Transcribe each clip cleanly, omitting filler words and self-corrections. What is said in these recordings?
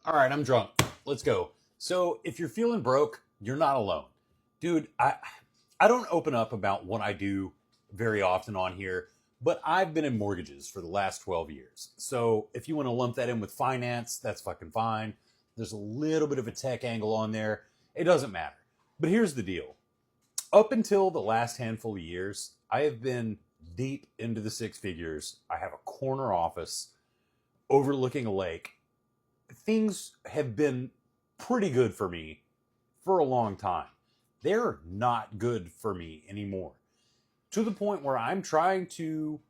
All right, I'm drunk. Let's go. So, if you're feeling broke, you're not alone. Dude, I don't open up about what I do very often on here, but I've been in mortgages for the last 12 years. So, if you want to lump that in with finance, that's fucking fine. There's a little bit of a tech angle on there. It doesn't matter. But here's the deal. Up until the last handful of years, I have been deep into the six figures. I have a corner office overlooking a lake. Things have been pretty good for me for a long time. They're not good for me anymore. To the point where I'm trying to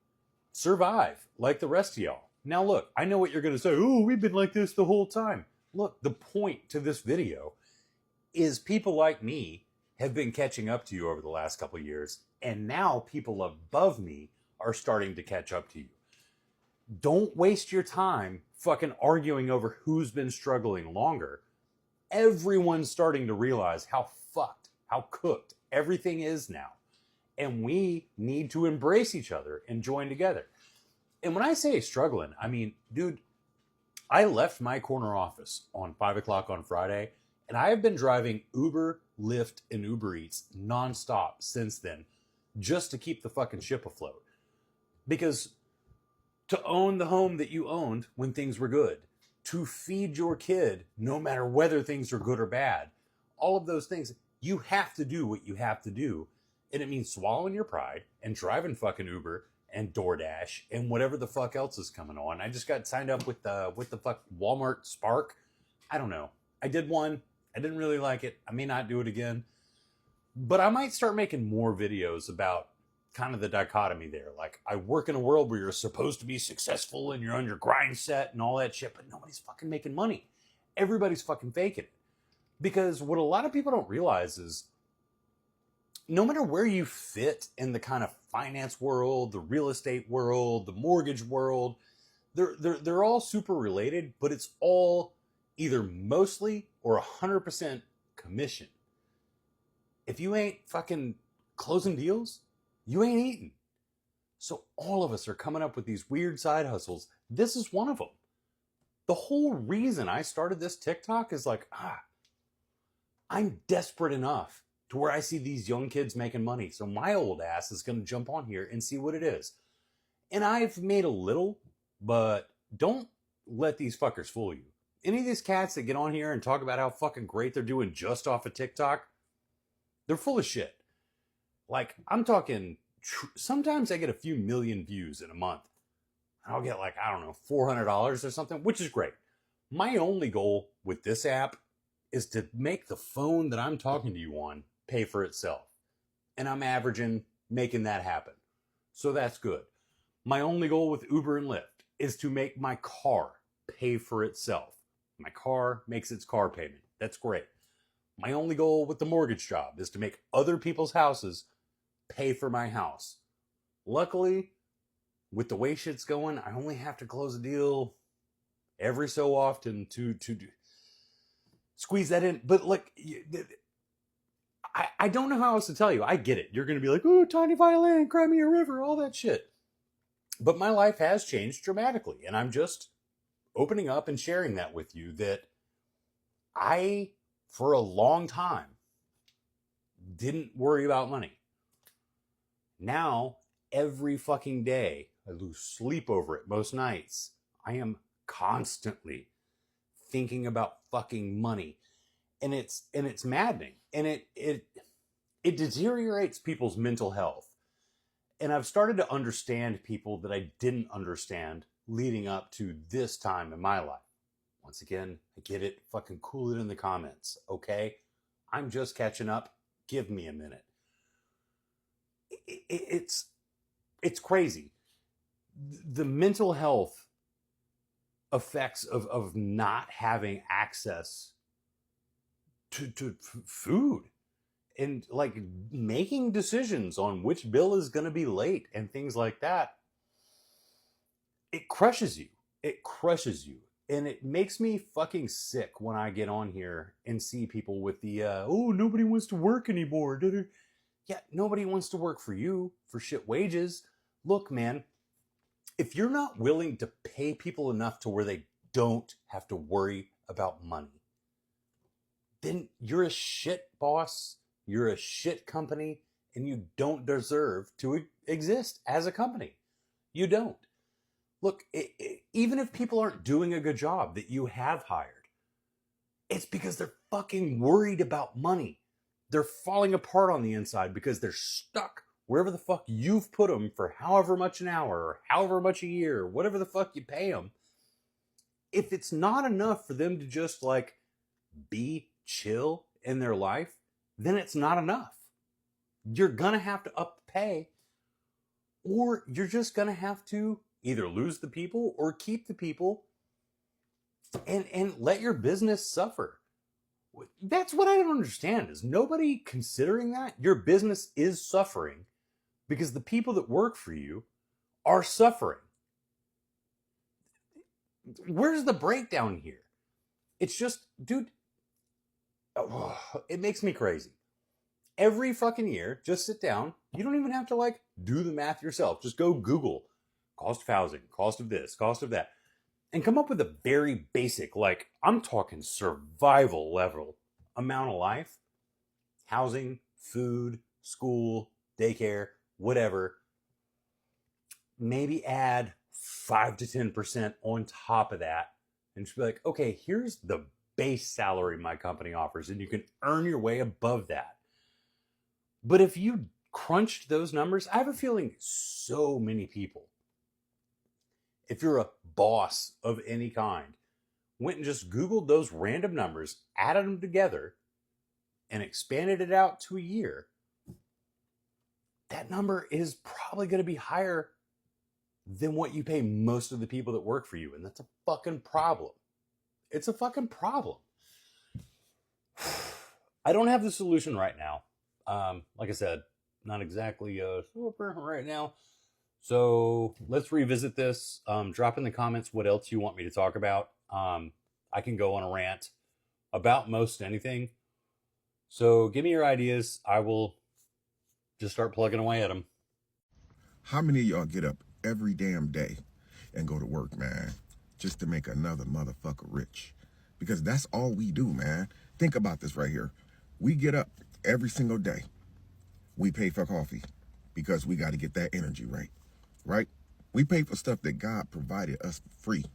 survive like the rest of y'all. Now, look, I know what you're going to say. Oh, we've been like this the whole time. Look, the point to this video is people like me have been catching up to you over the last couple of years, and now people above me are starting to catch up to you. Don't waste your time fucking arguing over who's been struggling longer. Everyone's starting to realize how fucked, how cooked everything is now. And we need to embrace each other and join together. And when I say struggling, I mean, dude, I left my corner office on 5 o'clock on Friday, and I have been driving Uber, Lyft, and Uber Eats nonstop since then, just to keep the fucking ship afloat. Because to own the home that you owned when things were good, to feed your kid no matter whether things are good or bad, all of those things, you have to do what you have to do. And it means swallowing your pride and driving fucking Uber and DoorDash and whatever the fuck else is coming on. I just got signed up with the fuck Walmart Spark. I don't know. I did one. I didn't really like it. I may not do it again. But I might start making more videos about kind of the dichotomy there. Like, I work in a world where you're supposed to be successful and you're on your grind set and all that shit, but nobody's fucking making money. Everybody's fucking faking it. Because what a lot of people don't realize is no matter where you fit in the kind of finance world, the real estate world, the mortgage world, they're all super related, but it's all either mostly or 100% commission. If you ain't fucking closing deals, you ain't eating. So all of us are coming up with these weird side hustles. This is one of them. The whole reason I started this TikTok is like, I'm desperate enough to where I see these young kids making money. So my old ass is going to jump on here and see what it is. And I've made a little, but don't let these fuckers fool you. Any of these cats that get on here and talk about how fucking great they're doing just off of TikTok, they're full of shit. Like, I'm talking, sometimes I get a few million views in a month. I'll get like, I don't know, $400 or something, which is great. My only goal with this app is to make the phone that I'm talking to you on pay for itself. And I'm averaging making that happen. So that's good. My only goal with Uber and Lyft is to make my car pay for itself. My car makes its car payment. That's great. My only goal with the mortgage job is to make other people's houses pay for my house. Luckily, with the way shit's going, I only have to close a deal every so often to squeeze that in. But like, I don't know how else to tell you. I get it. You're going to be like, oh, tiny violin, cry me a river, all that shit. But my life has changed dramatically. And I'm just opening up and sharing that with you, that I, for a long time, didn't worry about money. Now, every fucking day, I lose sleep over it most nights. I am constantly thinking about fucking money. And it's maddening. And it deteriorates people's mental health. And I've started to understand people that I didn't understand leading up to this time in my life. Once again, I get it. Fucking cool it in the comments, okay? I'm just catching up. Give me a minute. It's crazy. The mental health effects of not having access to food and like making decisions on which bill is going to be late and things like that. It crushes you. It crushes you. And it makes me fucking sick when I get on here and see people with the, oh, nobody wants to work anymore. Yeah, nobody wants to work for you for shit wages. Look, man, if you're not willing to pay people enough to where they don't have to worry about money, then you're a shit boss, you're a shit company, and you don't deserve to exist as a company. You don't. Look, even if people aren't doing a good job that you have hired, it's because they're fucking worried about money. They're falling apart on the inside because they're stuck wherever the fuck you've put them for however much an hour or however much a year, or whatever the fuck you pay them. If it's not enough for them to just like be chill in their life, then it's not enough. You're gonna have to up the pay, or you're just gonna have to either lose the people or keep the people and let your business suffer. That's what I don't understand, is nobody considering that your business is suffering because the people that work for you are suffering. Where's the breakdown here? It's just, dude, it makes me crazy. Every fucking year, just sit down. You don't even have to like do the math yourself. Just go Google cost of housing, cost of this, cost of that, and come up with a very basic, like I'm talking survival level amount of life, housing, food, school, daycare, whatever. Maybe add 5 to 10% on top of that, and just be like, okay, here's the base salary my company offers, and you can earn your way above that. But if you crunched those numbers, I have a feeling so many people, if you're a boss of any kind, went and just Googled those random numbers, added them together, and expanded it out to a year, that number is probably going to be higher than what you pay most of the people that work for you. And that's a fucking problem. It's a fucking problem. I don't have the solution right now. Like I said, not exactly super right now. So let's revisit this. Drop in the comments what else you want me to talk about. I can go on a rant about most anything. So give me your ideas. I will just start plugging away at them. How many of y'all get up every damn day and go to work, man, just to make another motherfucker rich? Because that's all we do, man. Think about this right here. We get up every single day. We pay for coffee because we got to get that energy right? We pay for stuff that God provided us for free.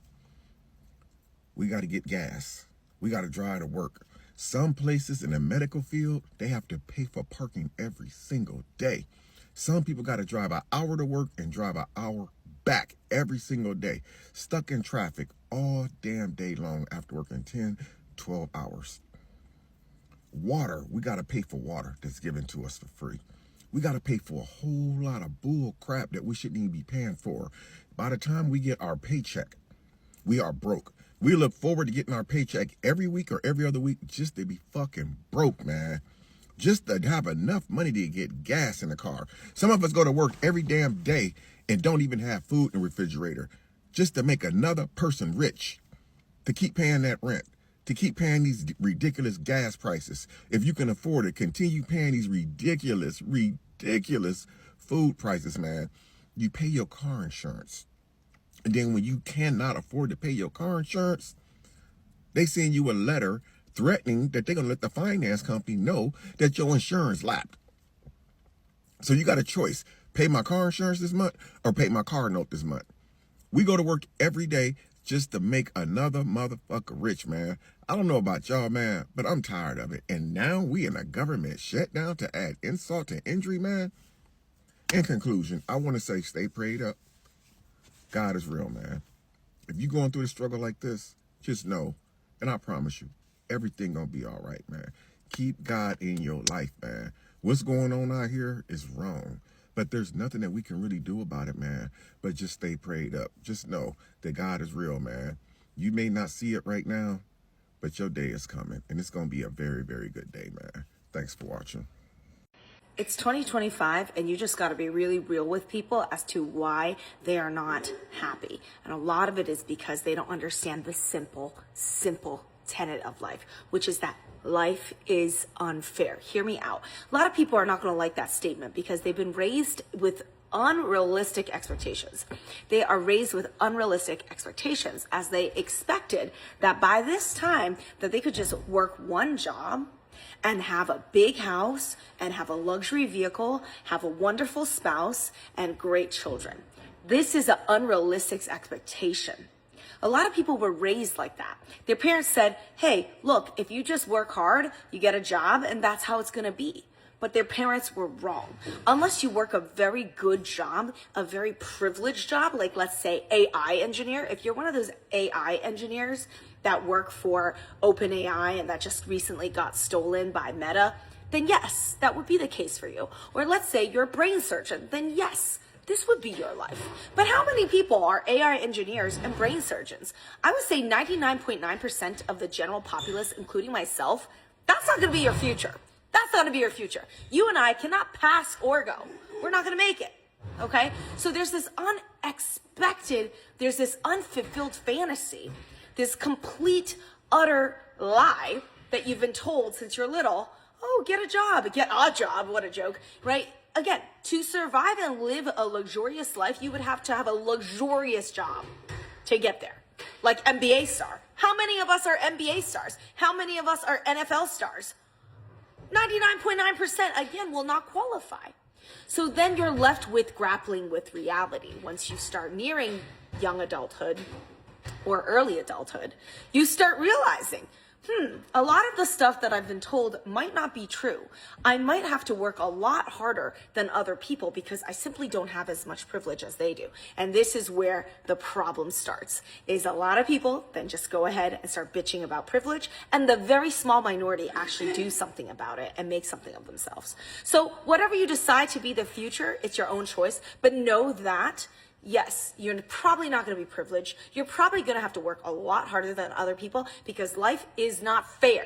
We got to get gas. We got to drive to work. Some places in the medical field, they have to pay for parking every single day. Some people got to drive an hour to work and drive an hour back every single day, stuck in traffic all damn day long after working 10, 12 hours. Water, we got to pay for water that's given to us for free. We got to pay for a whole lot of bull crap that we shouldn't even be paying for. By the time we get our paycheck, we are broke. We look forward to getting our paycheck every week or every other week just to be fucking broke, man. Just to have enough money to get gas in the car. Some of us go to work every damn day and don't even have food in the refrigerator just to make another person rich, to keep paying that rent, to keep paying these ridiculous gas prices. If you can afford it, continue paying these ridiculous food prices, man. You pay your car insurance. And then when you cannot afford to pay your car insurance, they send you a letter threatening that they're going to let the finance company know that your insurance lapsed. So you got a choice. Pay my car insurance this month or pay my car note this month. We go to work every day just to make another motherfucker rich, man. I don't know about y'all, man, but I'm tired of it. And now we in a government shutdown to add insult to injury, man. In conclusion, I want to say stay prayed up. God is real, man. If you're going through a struggle like this, just know, and I promise you, everything gonna be all right, man. Keep God in your life, man. What's going on out here is wrong, but there's nothing that we can really do about it, man. But just stay prayed up. Just know that God is real, man. You may not see it right now, but your day is coming, and it's gonna be a very, very good day, man. Thanks for watching. It's 2025 and you just got to be really real with people as to why they are not happy. And a lot of it is because they don't understand the simple tenet of life, which is that life is unfair. Hear me out. A lot of people are not going to like that statement because they've been raised with unrealistic expectations. They are raised with unrealistic expectations, as they expected that by this time that they could just work one job and have a big house and have a luxury vehicle, have a wonderful spouse and great children. This is an unrealistic expectation. A lot of people were raised like that. Their parents said, hey, look, if you just work hard, you get a job and that's how it's gonna be. But their parents were wrong. Unless you work a very good job, a very privileged job, like let's say AI engineer, if you're one of those AI engineers that work for OpenAI and that just recently got stolen by Meta, then yes, that would be the case for you. Or let's say you're a brain surgeon, then yes, this would be your life. But how many people are AI engineers and brain surgeons? I would say 99.9% of the general populace, including myself, that's not gonna be your future. That's not gonna be your future. You and I cannot pass or go. We're not gonna make it, okay? So there's this unexpected, there's this unfulfilled fantasy, this complete, utter lie that you've been told since you're little. Oh, get a job, what a joke, right? Again, to survive and live a luxurious life, you would have to have a luxurious job to get there. Like NBA star. How many of us are NBA stars? How many of us are NFL stars? 99.9% again will not qualify. So then you're left with grappling with reality. Once you start nearing young adulthood or early adulthood, you start realizing, a lot of the stuff that I've been told might not be true. I might have to work a lot harder than other people because I simply don't have as much privilege as they do. And this is where the problem starts, is a lot of people then just go ahead and start bitching about privilege, and the very small minority actually do something about it and make something of themselves. So whatever you decide to be the future, it's your own choice, but know that yes, you're probably not going to be privileged. You're probably going to have to work a lot harder than other people because life is not fair.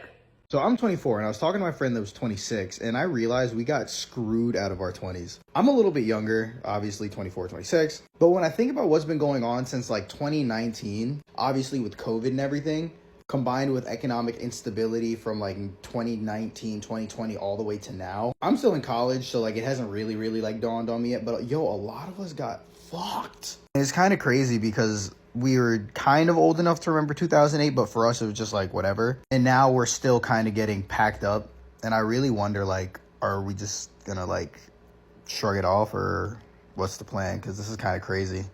So I'm 24 and I was talking to my friend that was 26 and I realized we got screwed out of our 20s. I'm a little bit younger, obviously 24, 26. But when I think about what's been going on since like 2019, obviously with COVID and everything, combined with economic instability from like 2019, 2020 all the way to now. I'm still in college, so like it hasn't really like dawned on me yet, but yo, a lot of us got fucked. And it's kind of crazy because we were kind of old enough to remember 2008, but for us it was just like whatever. And now we're still kind of getting packed up, and I really wonder, like, are we just gonna like shrug it off, or what's the plan? Because this is kind of crazy.